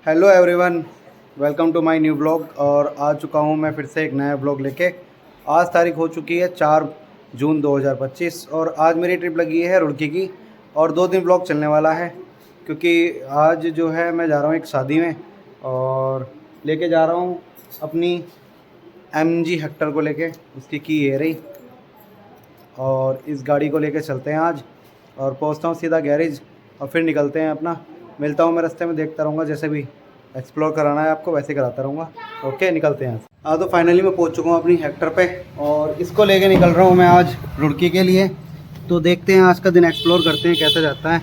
Hello everyone, welcome to my new blog. और आ चुका हूँ मैं फिर से एक नया ब्लॉग लेके। आज तारीख हो चुकी है 4 जून 2025 और आज मेरी ट्रिप लगी है रुड़की की और 2 दिन ब्लॉग चलने वाला है क्योंकि आज जो है मैं जा रहा हूँ एक शादी में और लेके जा रहा हूँ अपनी MG हेक्टर को लेके। उसकी की ये रही और इस गाड़ी को लेके चलते हैं आज और पहुँचता हूँ सीधा गैरेज और फिर निकलते हैं अपना। मिलता हूँ मैं रास्ते में, देखता रहूँगा, जैसे भी एक्सप्लोर कराना है आपको वैसे कराता रहूँगा। ओके, निकलते हैं। हाँ, तो फाइनली मैं पहुँच चुका हूँ अपनी हेक्टर पे और इसको लेके निकल रहा हूँ मैं आज रुड़की के लिए। तो देखते हैं आज का दिन एक्सप्लोर करते हैं कैसा जाता है।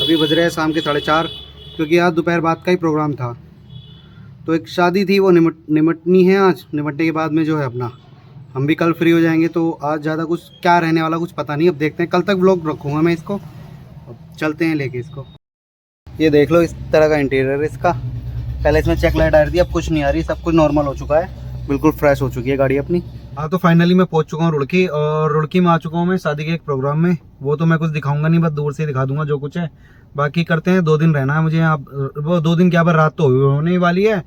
अभी बज रहे हैं शाम के 4:30 क्योंकि आज दोपहर बाद का ही प्रोग्राम था। तो एक शादी थी वो निमटनी है आज। निमटने के बाद में जो है अपना हम भी कल फ्री हो जाएंगे। तो आज ज़्यादा कुछ क्या रहने वाला कुछ पता नहीं, अब देखते हैं। कल तक व्लॉग रखूँगा मैं इसको। अब चलते हैं लेके इसको। ये देख लो, इस तरह का इंटीरियर है इसका। पहले इसमें चेक लाइट आ रही थी, अब कुछ नहीं आ रही, सब कुछ नॉर्मल हो चुका है, बिल्कुल फ्रेश हो चुकी है गाड़ी अपनी। हाँ, तो फाइनली मैं पहुंच चुका हूँ रुड़की और रुड़की में आ चुका हूँ मैं शादी के एक प्रोग्राम में। वो तो मैं कुछ दिखाऊंगा नहीं, बस दूर से दिखा दूंगा जो कुछ है। बाकी करते हैं, 2 दिन रहना है मुझे यहाँ। वो 2 दिन क्या, बार रात तो होने वाली है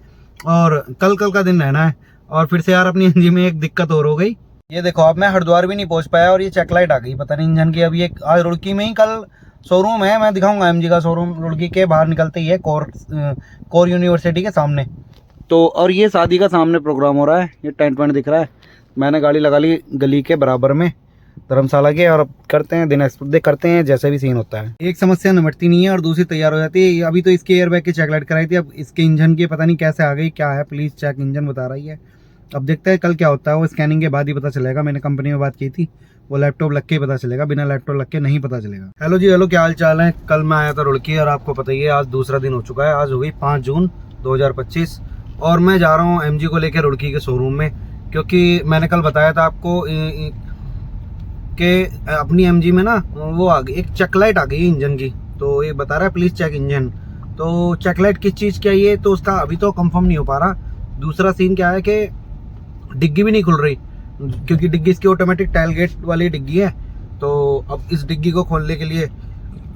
और कल का दिन रहना है। और फिर से यार अपनी इंजन में एक दिक्कत और हो गई। ये देखो, अब मैं हरिद्वार भी नहीं पहुंच पाया और ये चेक लाइट आ गई पता नहीं इंजन की। अब ये आज रुड़की में ही कल शोरूम है, मैं दिखाऊंगा MG का शोरूम। रुड़की के बाहर निकलते ही है, कोर यूनिवर्सिटी के सामने। तो और ये शादी का सामने प्रोग्राम हो रहा है, ये टेंट वेंट दिख रहा है। मैंने गाड़ी लगा ली गली के बराबर में धर्मशाला के और अब करते हैं दिन एक्सप्लोर, करते हैं जैसे भी सीन होता है। एक समस्या निपटती नहीं है और दूसरी तैयार हो जाती है। अभी तो इसके एयरबैग की चेक लाइट कराई थी, अब इसके इंजन की पता नहीं कैसे आ गई, क्या है, प्लीज़ चेक इंजन बता रही है। अब देखते हैं कल क्या होता है, वो स्कैनिंग के बाद ही पता चलेगा। मैंने कंपनी में बात की थी, वो लैपटॉप लग के ही पता चलेगा, बिना लैपटॉप लग के नहीं पता चलेगा। हेलो जी, हेलो, क्या हाल चाल है। कल मैं आया था रुड़की और आपको पता ही है आज दूसरा दिन हो चुका है। आज हो गई 5 जून 2025 और मैं जा रहा हूँ MG को लेकर रुड़की के शोरूम में क्योंकि मैंने कल बताया था आपको कि अपनी MG में ना वो आ गई, एक चेक लाइट आ गई इंजन की। तो ये बता रहा है प्लीज़ चेक इंजन। तो चेक लाइट किस चीज़ की है ये तो उसका अभी तो कंफर्म नहीं हो पा रहा। दूसरा सीन क्या है कि डिग्गी भी नहीं खुल रही क्योंकि डिग्गी इसकी ऑटोमेटिक टाइल गेट वाली डिग्गी है। तो अब इस डिग्गी को खोलने के लिए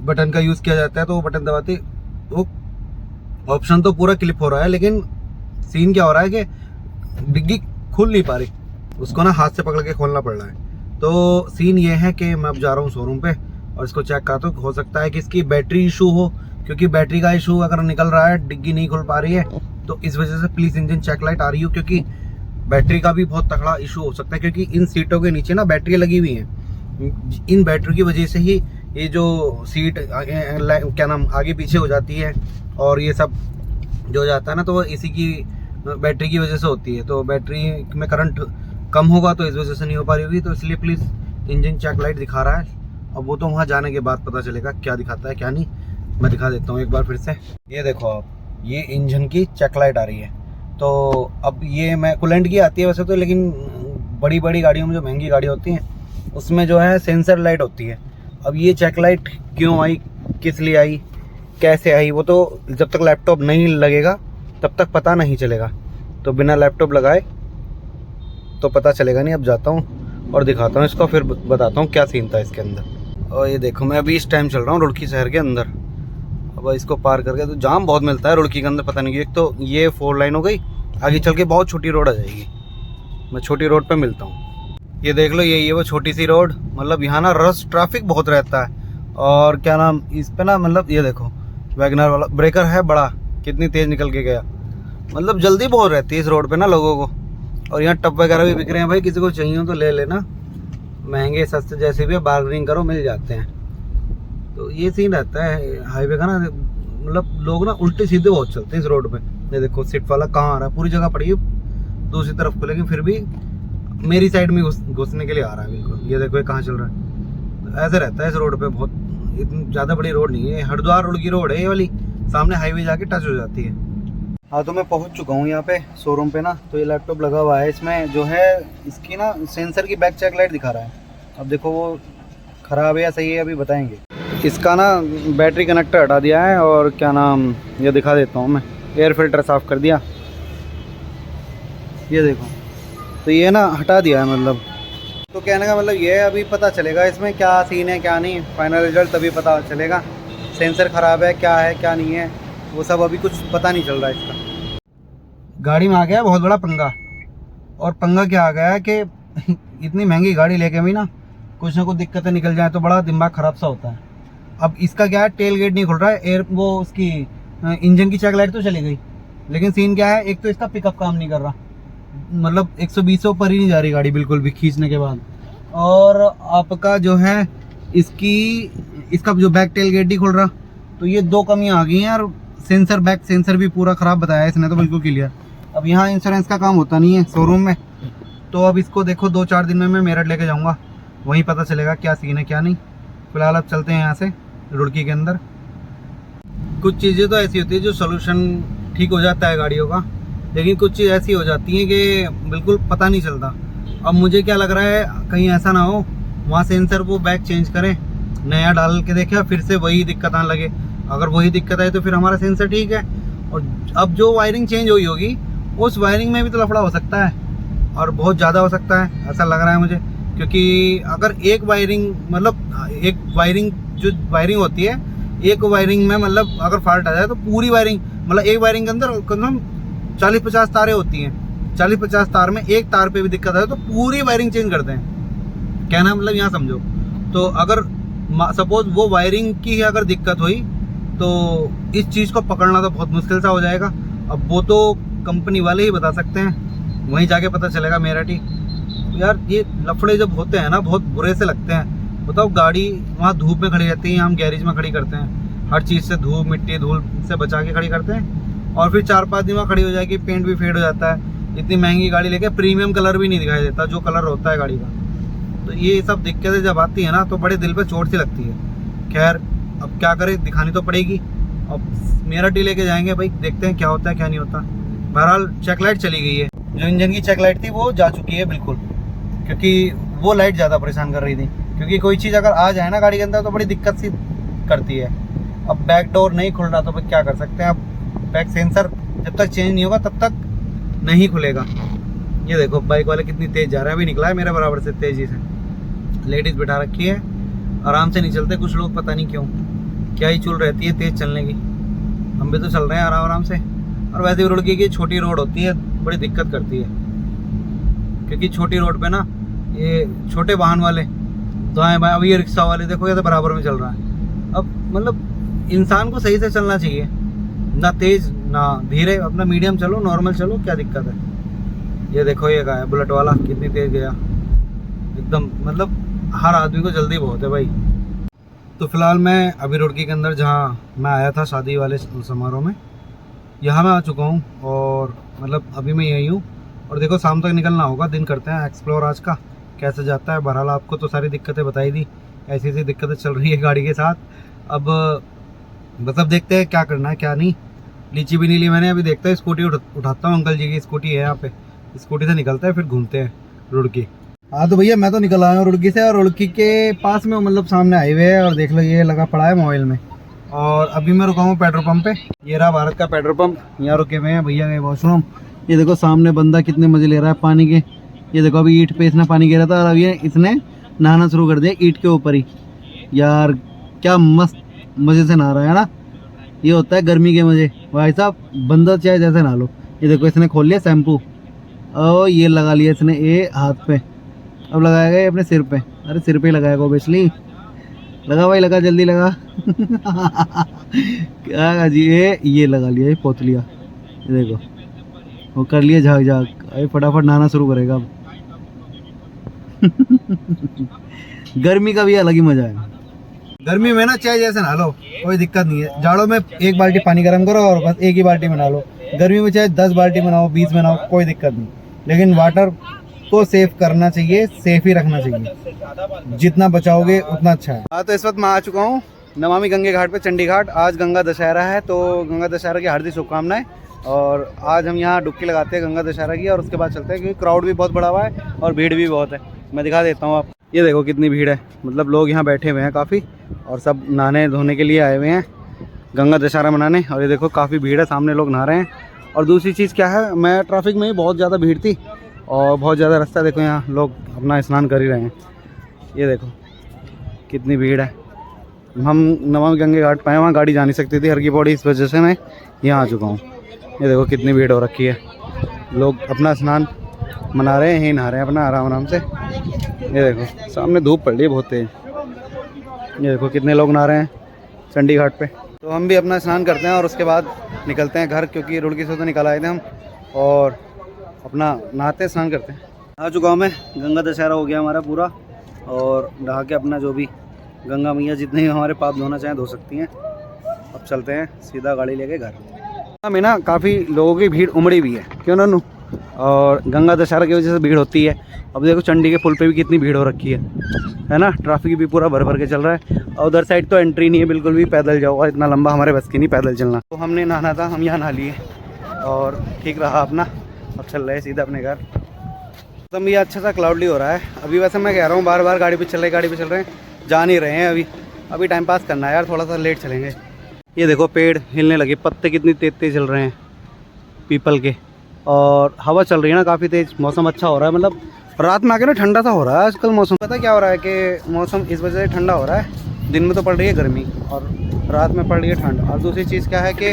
बटन का यूज़ किया जाता है। तो वो बटन दबाते वो ऑप्शन तो पूरा क्लिप हो रहा है, लेकिन सीन क्या हो रहा है कि डिग्गी खुल नहीं पा रही, उसको ना हाथ से पकड़ के खोलना पड़ रहा है। तो सीन ये है कि मैं अब जा रहा हूँ शोरूम पे और इसको चेक करता हूँ। हो सकता है कि इसकी बैटरी इशू हो, क्योंकि बैटरी का इशू अगर निकल रहा है, डिग्गी नहीं खुल पा रही है, तो इस वजह से प्लीज़ इंजन चेक लाइट आ रही हो, क्योंकि बैटरी का भी बहुत तगड़ा इशू हो सकता है। क्योंकि इन सीटों के नीचे ना बैटरी लगी हुई हैं, इन बैटरी की वजह से ही ये जो सीट क्या नाम आगे पीछे हो जाती है और ये सब जो हो जाता है ना, तो इसी की बैटरी की वजह से होती है। तो बैटरी में करंट कम होगा तो इस वजह से नहीं हो पा रही होगी। तो इसलिए प्लीज़ इंजन चेक लाइट दिखा रहा है। अब वो तो वहाँ जाने के बाद पता चलेगा क्या दिखाता है क्या नहीं। मैं दिखा देता हूँ एक बार फिर से। ये देखो आप, ये इंजन की चेक लाइट आ रही है। तो अब ये मैं कूलेंट की आती है वैसे तो, लेकिन बड़ी बड़ी गाड़ियों में जो महंगी गाड़ी होती हैं उसमें जो है सेंसर लाइट होती है। अब ये चेक लाइट क्यों आई, किस लिए आई, कैसे आई, वो तो जब तक लैपटॉप नहीं लगेगा तब तक पता नहीं चलेगा। तो बिना लैपटॉप लगाए तो पता चलेगा नहीं। अब जाता हूँ और दिखाता हूँ इसको, फिर बताता हूँ क्या सीन था इसके अंदर। और ये देखो, मैं अभी इस टाइम चल रहा हूँ रुड़की शहर के अंदर। अब इसको पार करके तो जाम बहुत मिलता है रुड़की के अंदर, पता नहीं। एक तो ये 4 लाइन हो गई, आगे चल के बहुत छोटी रोड आ जाएगी। मैं छोटी रोड पे मिलता हूँ। ये देख लो, ये वो छोटी सी रोड, मतलब यहाँ ना रश ट्रैफिक बहुत रहता है। और क्या नाम इस पे ना, मतलब ये देखो वैगनर वाला ब्रेकर है बड़ा, कितनी तेज़ निकल के गया। मतलब जल्दी बहुत रहती है इस रोड पे ना लोगों को। और यहाँ टब वगैरह भी बिक रहे हैं भाई, किसी को चाहिए हो तो ले लेना, महंगे सस्ते जैसे भी है, बार्गेनिंग करो मिल जाते हैं। तो ये सीन रहता है हाईवे का ना, मतलब लोग ना उल्टे सीधे बहुत चलते हैं इस रोड पे। ये देखो सिट वाला कहाँ आ रहा है, पूरी जगह पड़ी है दूसरी तरफ को, लेकिन फिर भी मेरी साइड में घुसने के लिए आ रहा है बिल्कुल। ये देखो ये कहाँ चल रहा है। तो ऐसे रहता है इस रोड पे, बहुत इतनी ज़्यादा बड़ी रोड नहीं है। हरिद्वार रोड की रोड है ये वाली, सामने हाईवे जाके टच हो जाती है। हाँ, तो मैं पहुँच चुका हूँ यहाँ पे शोरूम पे ना। तो ये लैपटॉप लगा हुआ है, इसमें जो है इसकी ना सेंसर की बैक चेक लाइट दिखा रहा है। अब देखो वो ख़राब है या सही है अभी बताएंगे। इसका ना बैटरी कनेक्टर हटा दिया है और क्या नाम ये दिखा देता हूँ मैं, एयर फिल्टर साफ़ कर दिया। ये देखो, तो ये ना हटा दिया है मतलब। तो कहने का मतलब ये है, अभी पता चलेगा इसमें क्या सीन है क्या नहीं। फाइनल रिजल्ट तभी पता चलेगा, सेंसर ख़राब है क्या नहीं है। वो सब अभी कुछ पता नहीं चल रहा है इसका। गाड़ी में आ गया बहुत बड़ा पंगा, और पंगा क्या आ गया है कि इतनी महंगी गाड़ी लेके भी ना कुछ दिक्कतें निकल जाए तो बड़ा दिमाग ख़राब सा होता है। अब इसका क्या है, टेल गेट नहीं खुल रहा है, एयर वो उसकी इंजन की चेक लाइट तो चली गई, लेकिन सीन क्या है, एक तो इसका पिकअप काम नहीं कर रहा, मतलब 120 पर ही नहीं जा रही गाड़ी बिल्कुल भी खींचने के बाद। और आपका जो है इसका जो बैक टेल गेट नहीं खुल रहा, तो ये दो कमियां आ गई हैं। और सेंसर, बैक सेंसर भी पूरा ख़राब बताया इसने तो बिल्कुल क्लियर। अब यहाँ इंश्योरेंस का काम होता नहीं है शोरूम में, तो अब इसको देखो 2-4 दिन में मैं मेरठ लेके जाऊँगा, वहीं पता चलेगा क्या सीन है क्या नहीं। फिलहाल अब चलते हैं यहाँ से रुड़की के अंदर। कुछ चीज़ें तो ऐसी होती है जो सोल्यूशन ठीक हो जाता है गाड़ियों का, लेकिन कुछ चीज़ ऐसी हो जाती हैं कि बिल्कुल पता नहीं चलता। अब मुझे क्या लग रहा है, कहीं ऐसा ना हो वहाँ सेंसर वो बैक चेंज करें, नया डाल के देखें, फिर से वही दिक्कत आने लगे। अगर वही दिक्कत आए तो फिर हमारा सेंसर ठीक है, और अब जो वायरिंग चेंज हुई होगी उस वायरिंग में भी तो लफड़ा हो सकता है, और बहुत ज़्यादा हो सकता है, ऐसा लग रहा है मुझे। क्योंकि अगर एक वायरिंग, मतलब एक वायरिंग जो वायरिंग होती है, एक वायरिंग में मतलब अगर फॉल्ट आ जाए तो पूरी वायरिंग, मतलब एक वायरिंग के अंदर कम 40-50 तारें होती हैं, 40-50 तार में एक तार पे भी दिक्कत आए तो पूरी वायरिंग चेंज करते हैं। कहना मतलब यहाँ समझो, तो अगर सपोज वो वायरिंग की अगर दिक्कत हुई तो इस चीज़ को पकड़ना तो बहुत मुश्किल सा हो जाएगा। अब वो तो कंपनी वाले ही बता सकते हैं, वहीं जाके पता चलेगा मेरठ ही। यार ये लफड़े जब होते हैं ना बहुत बुरे से लगते हैं। बताओ, गाड़ी वहाँ धूप में खड़ी रहती है, हम गैरेज में खड़ी करते हैं, हर चीज़ से धूप मिट्टी धूल से बचा के खड़ी करते हैं, और फिर 4-5 दिन में खड़ी हो जाएगी, पेंट भी फेड हो जाता है। इतनी महंगी गाड़ी लेके प्रीमियम कलर भी नहीं दिखाई देता जो कलर होता है गाड़ी का। तो ये सब दिक्कतें जब आती है ना तो बड़े दिल पे चोट सी लगती है। खैर अब क्या करें, दिखानी तो पड़ेगी। अब मेरठ ही लेके जाएंगे भाई, देखते हैं क्या होता है क्या नहीं होता। बहरहाल चेक लाइट चली गई है, जो इंजन की चेक लाइट थी वो जा चुकी है बिल्कुल, क्योंकि वो लाइट ज़्यादा परेशान कर रही थी। क्योंकि कोई चीज़ अगर आ जाए ना गाड़ी के अंदर तो बड़ी दिक्कत सी करती है। अब बैक डोर नहीं खुल रहा तो फिर क्या कर सकते हैं। अब बैक सेंसर जब तक चेंज नहीं होगा तब तक नहीं खुलेगा। ये देखो बाइक वाले कितनी तेज़ जा रहा है, अभी निकला है मेरे बराबर से तेज़ी से। लेडीज़ बिठा रखी है, आराम से नहीं चलते कुछ लोग, पता नहीं क्यों, क्या ही चुल रहती है तेज़ चलने की। हम भी तो चल रहे हैं आराम आराम से। और वैसे भी रुड़की की छोटी रोड होती है, बड़ी दिक्कत करती है, क्योंकि छोटी रोड पे ना ये छोटे वाहन वाले दाएं बाएं, अभी ये रिक्शा वाले देखो ये तो बराबर में चल रहा है। अब मतलब इंसान को सही से चलना चाहिए, ना तेज़ ना धीरे, अपना मीडियम चलो, नॉर्मल चलो, क्या दिक्कत है। ये देखो ये का है बुलेट वाला कितनी तेज़ गया एकदम, मतलब हर आदमी को जल्दी बहुत है भाई। तो फिलहाल मैं अभी रुड़की के अंदर जहाँ मैं आया था शादी वाले समारोह में, यहाँ मैं आ चुका हूँ, और मतलब अभी मैं यही हूँ। और देखो शाम तक निकलना होगा, दिन करते हैं एक्सप्लोर आज का कैसे जाता है। बहरहाल आपको तो सारी दिक्कतें बताई दी, ऐसी ऐसी दिक्कतें चल रही है गाड़ी के साथ। अब मतलब देखते हैं क्या करना है क्या नहीं। लीची भी नहीं ली मैंने, अभी देखते हैं स्कूटी उठाता हूँ, अंकल जी की स्कूटी है यहाँ पे, स्कूटी से निकलता है फिर घूमते हैं रुड़की। हाँ तो भैया मैं तो निकल आया हूँ रुड़की से, और रुड़की के पास में मतलब सामने हाईवे है, और देख लो ये लगा पड़ा है मोबाइल में। और अभी मैं रुका हूँ पेट्रोल पंप पे, ये रहा भारत का पेट्रोल पंप, यहाँ रुके हुए हैं भैया गए वॉशरूम। ये देखो सामने बंदा कितने मजे ले रहा है पानी के। ये देखो अभी ईंट पे इसने पानी गिरा था, और अभी इसने नहाना शुरू कर दिया ईंट के ऊपर ही। यार क्या मस्त मज़े से नहा रहा है ना, ये होता है गर्मी के मज़े भाई साहब, बंदा चाहे जैसे नहा लो। ये देखो इसने खोल लिया शैम्पू, और ये लगा लिया इसने ये हाथ पे, अब लगाएगा ये अपने सिर पे। अरे सिर पे ही लगाएगा ओबेसली, लगा भाई लगा, जल्दी लगा। क्या जी, ये लगा लिया, ये पोत लिया, ये देखो वो कर लिया झाग झाग, अरे फटाफट नहाना शुरू करेगा अब। गर्मी का भी अलग ही मजा है, गर्मी में ना चाहे जैसे नहा लो कोई दिक्कत नहीं है। जाड़ों में एक बाल्टी पानी गर्म करो और बस एक ही बाल्टी में नहा लो, गर्मी में चाहे 10 बाल्टी बनाओ 20 बनाओ कोई दिक्कत नहीं। लेकिन वाटर को सेव करना चाहिए, सेफ ही रखना चाहिए, जितना बचाओगे उतना अच्छा है। हाँ तो इस वक्त मैं आ चुका हूँ नमामि गंगे घाट पे, चंडी घाट। आज गंगा दशहरा है, तो गंगा दशहरा की हार्दिक शुभकामनाएं। और आज हम यहाँ डुबकी लगाते हैं गंगा दशहरा की, और उसके बाद चलते हैं, क्योंकि क्राउड भी बहुत बड़ा हुआ है और भीड़ भी बहुत है। मैं दिखा देता हूँ आप, ये देखो कितनी भीड़ है, मतलब लोग यहाँ बैठे हुए हैं काफ़ी, और सब नहाने धोने के लिए आए हुए हैं गंगा दशहरा मनाने। और ये देखो काफ़ी भीड़ है, सामने लोग नहा रहे हैं। और दूसरी चीज़ क्या है, मैं ट्रैफिक में ही बहुत ज़्यादा भीड़ थी, और बहुत ज़्यादा रास्ता देखो, यहाँ लोग अपना स्नान कर ही रहे हैं। ये देखो कितनी भीड़ है, हम नमामि गंगे घाट पाए, वहाँ गाड़ी जा नहीं सकती थी हर की पौड़ी, इस वजह से मैं यहाँ आ चुका हूँ। ये देखो कितनी भीड़ हो रखी है, लोग अपना स्नान मना रहे हैं, यहीं नहा रहे हैं अपना आराम आराम से। ये देखो सामने धूप पड़ रही है बहुत तेज, ये देखो कितने लोग नहा रहे हैं चंडी घाट पे। तो हम भी अपना स्नान करते हैं और उसके बाद निकलते हैं घर, क्योंकि रुड़की से तो निकल आए थे हम, और अपना नहाते स्नान करते हैं। आ चुका हूँ मैं, गंगा दशहरा हो गया हमारा पूरा, और नहा के अपना जो भी गंगा मैया जितने ही हमारे पाप धोना चाहें धो सकती हैं। अब चलते हैं सीधा गाड़ी लेके घर। में ना काफ़ी लोगों की भीड़ उमड़ी भी है, क्यों नन्नू, और गंगा दशहरा की वजह से भीड़ होती है। अब देखो चंडी के पुल पे भी कितनी भीड़ हो रखी है ना, ट्रैफिक भी पूरा भर भर के चल रहा है। और उधर साइड तो एंट्री नहीं है बिल्कुल भी, पैदल जाओ, और इतना लंबा हमारे बस की नहीं पैदल चलना। तो हमने नहाना था, हम यहाँ नहा लिए और ठीक रहा अपना। अब चल रहे हैं सीधा अपने घर। तो ये अच्छा सा क्लाउडली हो रहा है अभी। वैसे मैं कह रहा हूँ बार बार गाड़ी पे चल रहे हैं, जा नहीं रहे हैं अभी टाइम पास करना है यार, थोड़ा सा लेट चलेंगे। ये देखो पेड़ हिलने लगे, पत्ते कितनी तेज तेज चल रहे हैं पीपल के, और हवा चल रही है ना काफ़ी तेज़। मौसम अच्छा हो रहा है, मतलब रात में आके ना ठंडा सा हो रहा है आजकल मौसम। पता क्या हो रहा है कि मौसम इस वजह से ठंडा हो रहा है, दिन में तो पड़ रही है गर्मी और रात में पड़ रही है ठंड। और दूसरी चीज़ क्या है कि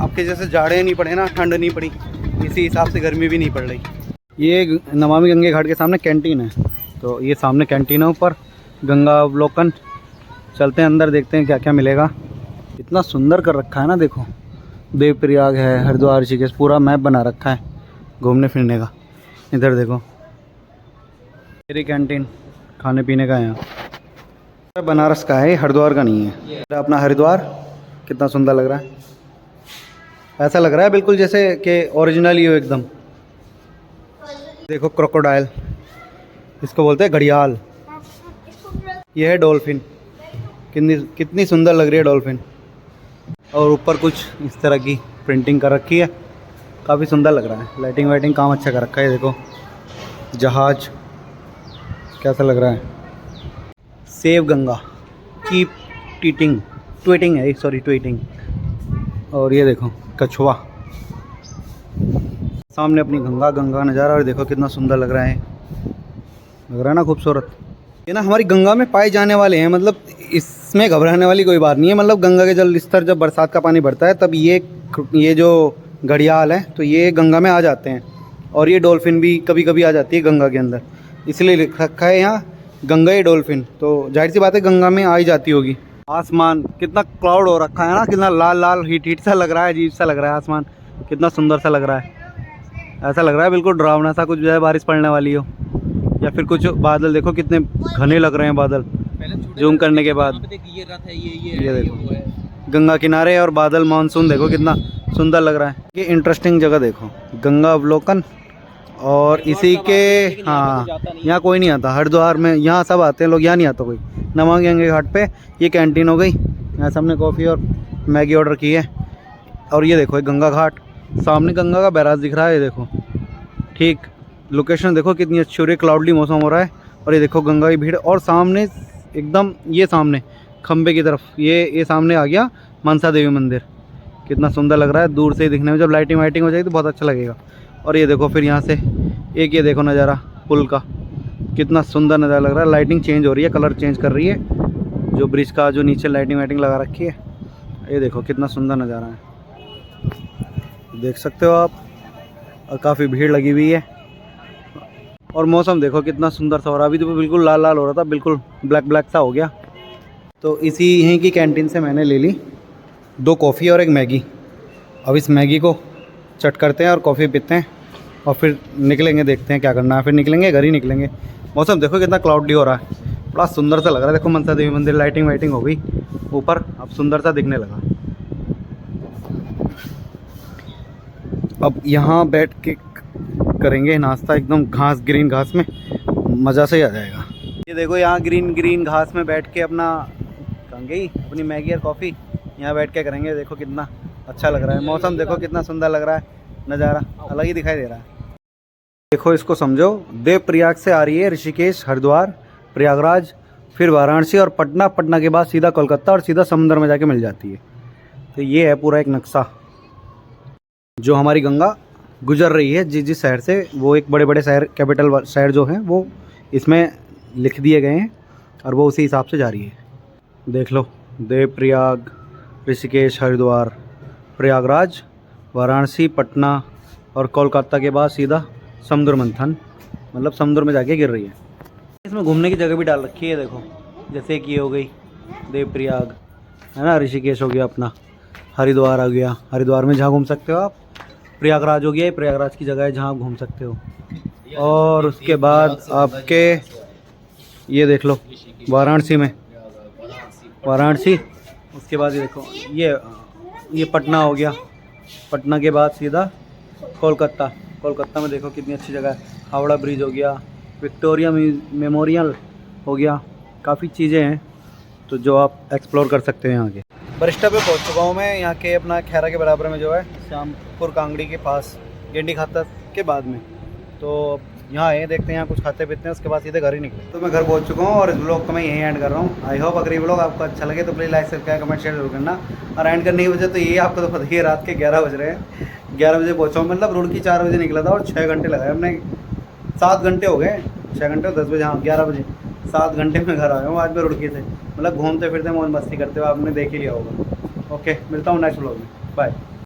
आपके जैसे जाड़े नहीं पड़े ना, ठंड नहीं पड़ी, इसी हिसाब से गर्मी भी नहीं पड़ रही। ये नमामि गंगे घाट के सामने कैंटीन है, तो ये सामने कैंटीन है ऊपर गंगा अवलोकन। चलते हैं अंदर, देखते हैं क्या क्या मिलेगा। इतना सुंदर कर रखा है ना, देखो देवप्रयाग है, हरिद्वार, ऋषिकेश, पूरा मैप बना रखा है घूमने फिरने का। इधर देखो मेरी कैंटीन खाने पीने का है, यहाँ बनारस का है, हरिद्वार का नहीं है। अपना हरिद्वार कितना सुंदर लग रहा है, ऐसा लग रहा है बिल्कुल जैसे कि ओरिजिनल ही हो एकदम। देखो क्रोकोडाइल, इसको बोलते हैं घड़ियाल। ये है डॉल्फिन, कितनी सुंदर लग रही है डॉल्फिन। और ऊपर कुछ इस तरह की प्रिंटिंग कर रखी है, काफ़ी सुंदर लग रहा है। लाइटिंग वाइटिंग काम अच्छा कर रखा है। देखो जहाज कैसा लग रहा है। सेव गंगा, कीप ट्वीटिंग है, सॉरी ट्वीटिंग। और ये देखो कछुआ, सामने अपनी गंगा का नज़ारा, और देखो कितना सुंदर लग रहा है ना, खूबसूरत। ये ना हमारी गंगा में पाए जाने वाले हैं, मतलब इसमें घबराने वाली कोई बात नहीं है। मतलब गंगा के जल स्तर जब बरसात का पानी बढ़ता है तब ये जो घड़ियाल है तो ये गंगा में आ जाते हैं, और ये डॉल्फिन भी कभी कभी आ जाती है गंगा के अंदर, इसलिए लिख रखा है यहाँ गंगा ये डॉल्फिन। तो जाहिर सी बात है गंगा में आ ही जाती होगी। आसमान कितना क्लाउड हो रखा है ना, कितना लाल लाल हीट सा लग रहा है, अजीब सा लग रहा है आसमान, कितना सुंदर सा लग रहा है। ऐसा लग रहा है बिल्कुल डरावना सा, कुछ जो है बारिश पड़ने वाली हो, या फिर कुछ बादल देखो कितने घने लग रहे हैं बादल जूम करने के बाद। ये देखो गंगा किनारे और बादल, मानसून देखो कितना सुंदर लग रहा है। ये इंटरेस्टिंग जगह देखो, गंगा अवलोकन। और इसी के हाँ, यहाँ कोई नहीं आता, हरिद्वार में यहाँ सब आते हैं लोग, यहाँ नहीं आता कोई। नमामि गंगे घाट पे ये कैंटीन हो गई, यहाँ सबने कॉफ़ी और मैगी ऑर्डर की है। और ये देखो गंगा घाट, सामने गंगा का बैराज दिख रहा है। ये देखो ठीक लोकेशन देखो कितनी अच्छी हो रही है, क्लाउडली मौसम हो रहा है। और ये देखो गंगा की भीड़, और सामने एकदम ये सामने खंबे की तरफ ये सामने आ गया मनसा देवी मंदिर। कितना सुंदर लग रहा है दूर से ही दिखने में, जब लाइटिंग वाइटिंग हो जाएगी तो बहुत अच्छा लगेगा। और ये देखो फिर यहाँ से एक ये देखो नज़ारा पुल का, कितना सुंदर नज़ारा लग रहा है। लाइटिंग चेंज हो रही है, कलर चेंज कर रही है, जो ब्रिज का जो नीचे लाइटिंग वाइटिंग लगा रखी है। ये देखो कितना सुंदर नज़ारा है, देख सकते हो आप। और काफ़ी भीड़ लगी हुई है, और मौसम देखो कितना सुंदर सा हो रहा है। अभी तो बिल्कुल लाल लाल हो रहा था, बिल्कुल ब्लैक ब्लैक सा हो गया। तो इसी यहीं की कैंटीन से मैंने ले ली 2 कॉफ़ी और 1 मैगी। अब इस मैगी को चट करते हैं और कॉफ़ी पीते हैं, और फिर निकलेंगे, देखते हैं क्या करना है, फिर निकलेंगे, घर ही निकलेंगे। मौसम देखो कितना क्लाउडी हो रहा है, बड़ा सुंदर सा लग रहा है। देखो मनसा देवी मंदिर, लाइटिंग वाइटिंग हो गई ऊपर, अब सुंदर सा दिखने लगा। अब यहाँ बैठ के करेंगे नाश्ता, एकदम घास, ग्रीन घास में मज़ा से ही आ जाएगा। ये देखो यहाँ ग्रीन घास में बैठ के अपना अपनी मैगी और कॉफ़ी यहाँ बैठ के करेंगे। देखो कितना अच्छा लग रहा है, मौसम देखो कितना सुंदर लग रहा है, नज़ारा अलग ही दिखाई दे रहा है। देखो इसको समझो, देवप्रयाग से आ रही है ऋषिकेश, हरिद्वार, प्रयागराज, फिर वाराणसी और पटना के बाद सीधा कोलकाता, और सीधा समुद्र में जाके मिल जाती है। तो ये है पूरा एक नक्शा जो हमारी गंगा गुजर रही है जिस शहर से, वो एक बड़े बड़े शहर, कैपिटल शहर जो हैं वो इसमें लिख दिए गए हैं, और वो उसी हिसाब से जा रही है। देख लो, देवप्रयाग, ऋषिकेश, हरिद्वार, प्रयागराज, वाराणसी, पटना और कोलकाता के बाद सीधा समुद्र मंथन, मतलब समुद्र में जाके गिर रही है। इसमें घूमने की जगह भी डाल रखी है, देखो, जैसे कि ये हो गई देवप्रयाग, है ना, ऋषिकेश हो गया अपना, हरिद्वार आ गया, हरिद्वार में जहाँ घूम सकते हो आप, प्रयागराज हो गया, ये प्रयागराज की जगह है जहाँ आप घूम सकते हो। और उसके बाद आपके ये देख लो वाराणसी में, वाराणसी, उसके बाद ये देखो ये पटना हो गया, पटना के बाद सीधा कोलकाता, कोलकाता में देखो कितनी अच्छी जगह है, हावड़ा ब्रिज हो गया, विक्टोरिया मेमोरियल हो गया, काफ़ी चीज़ें हैं तो जो आप एक्सप्लोर कर सकते हैं यहाँ के। बरिस्टा पे पहुँच चुका हूँ मैं, यहाँ के अपना खैरा के बराबर में जो है, श्यामपुर कांगड़ी के पास, गेंडी खाता के बाद में। तो यहाँ आए, देखते हैं यहाँ कुछ खाते पीते हैं, उसके बाद सीधे घर ही निकले। तो मैं घर पहुँच चुका हूँ और इस ब्लॉग को मैं यहीं एंड कर रहा हूँ। आई होप अगर ये ब्लॉग आपको अच्छा लगे तो please like, subscribe, comment, share जरूर करना। और एंड करने की वजह तो ये आपको तो पता ही है, रात के 11 बज रहे हैं, 11 बजे पहुँचा हूँ, मतलब रुड़की 4 बजे निकला था और 6 घंटे लगाए हमने, 7 घंटे हो गए, 6 घंटे 10 बजे, हाँ 11 बजे, 7 घंटे में घर आया हूँ आज मैं रुड़की से, मतलब घूमते फिरते मौज मस्ती करते हुए, आपने देख ही लिया होगा। ओके, मिलता हूँ नेक्स्ट ब्लॉग में, बाय।